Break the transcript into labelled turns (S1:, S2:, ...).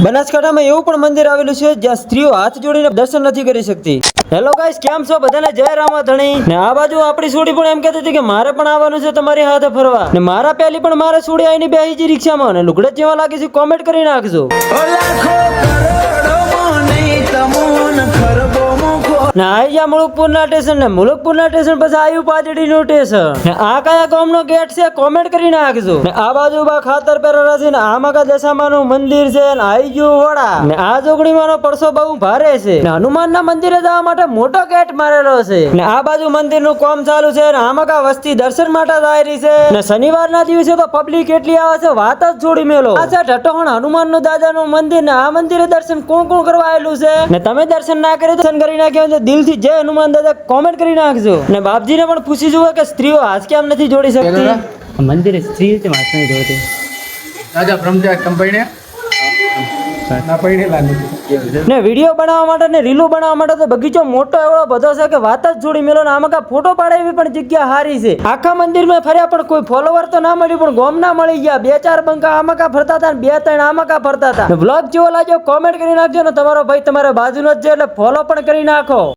S1: બનાસકાંઠામાં એવું પણ મંદિર આવેલું છે જ્યાં સ્ત્રીઓ હાથ જોડીને દર્શન નથી કરી શકતી। હેલો ગાઈસ, કેમ છો? બધાને જય રામાધણી। ને આ બાજુ આપણી છોડી પણ એમ કહેતી હતી કે મારે પણ આવવાનું છે તમારી હાથે ફરવા। ને મારા પહેલી પણ મારે છોડી આવીને બેહી જી રિક્ષામાં ને લુગડે જેવા લાગે છે કોમેન્ટ કરી નાખજો। ને આઈ જા મુલકપુરના સ્ટેશન ને મુલકપુરના સ્ટેશન પછી આવ્યું પાજડીનું સ્ટેશન। ને આ કયા ગામનો ગેટ છે કોમેન્ટ કરી નાખજો। ને આ બાજુ બા ખાતર પહેરેલા છે ને આમાં કા દશામાનું મંદિર છે ને આઈ ગયું વડા। ને આ જોગણીમાંનો પરસો બહુ ભારે છે ને હનુમાનના મંદિરે જવા માટે મોટો ગેટ મારેલો છે। ને આ બાજુ મંદિરનું કામ ચાલુ છે ને આમાં કા વસ્તી દર્શન માટે આવી રહી છે। ને શનિવારના દિવસે તો પબ્લિક એટલી આવે છે વાત જ છોડી મેલો। આ છે ઢટોણ હનુમાનનું દાદાનું મંદિર ને આ મંદિરે દર્શન કોણ કોણ કરવા આવેલું છે ને તમે દર્શન ના કરી દર્શન કરી નાખ્યા દિલથી જય હનુમાન દાદા કોમેન્ટ કરી નાખજો। ને બાપજીને પણ પૂછી જુઓ કે સ્ત્રીઓ હાથ કેમ નથી જોડી શકતી।
S2: મંદિરે સ્ત્રી છે હાથ નહીં જોડતી
S3: રાજા બ્રહ્મચારી કંપની ના પૈણી લાગે
S1: ને વિડીયો બનાવવા માટે ને રીલો બનાવવા માટે તો બગીચો મોટો એવડો બધો છે કે વાત જ જોડી મેલો ને આમાં કા ફોટો પાડે એવી પણ જગ્યા હારી છે। આખા મંદિરમાં ફર્યા પણ કોઈ ફોલોવર તો ના મળ્યું પણ ગોમ ના મળી ગયા। 2-4 બંકા આમાં કા ફરતા હતા ને 2-3 આમાં કા ફરતા હતા। બ્લોગ જેવો લાગ્યો કોમેન્ટ કરી નાખજો ને તમારો ભાઈ તમારા બાજુનો જ છે એટલે ફોલો પણ કરી નાખો।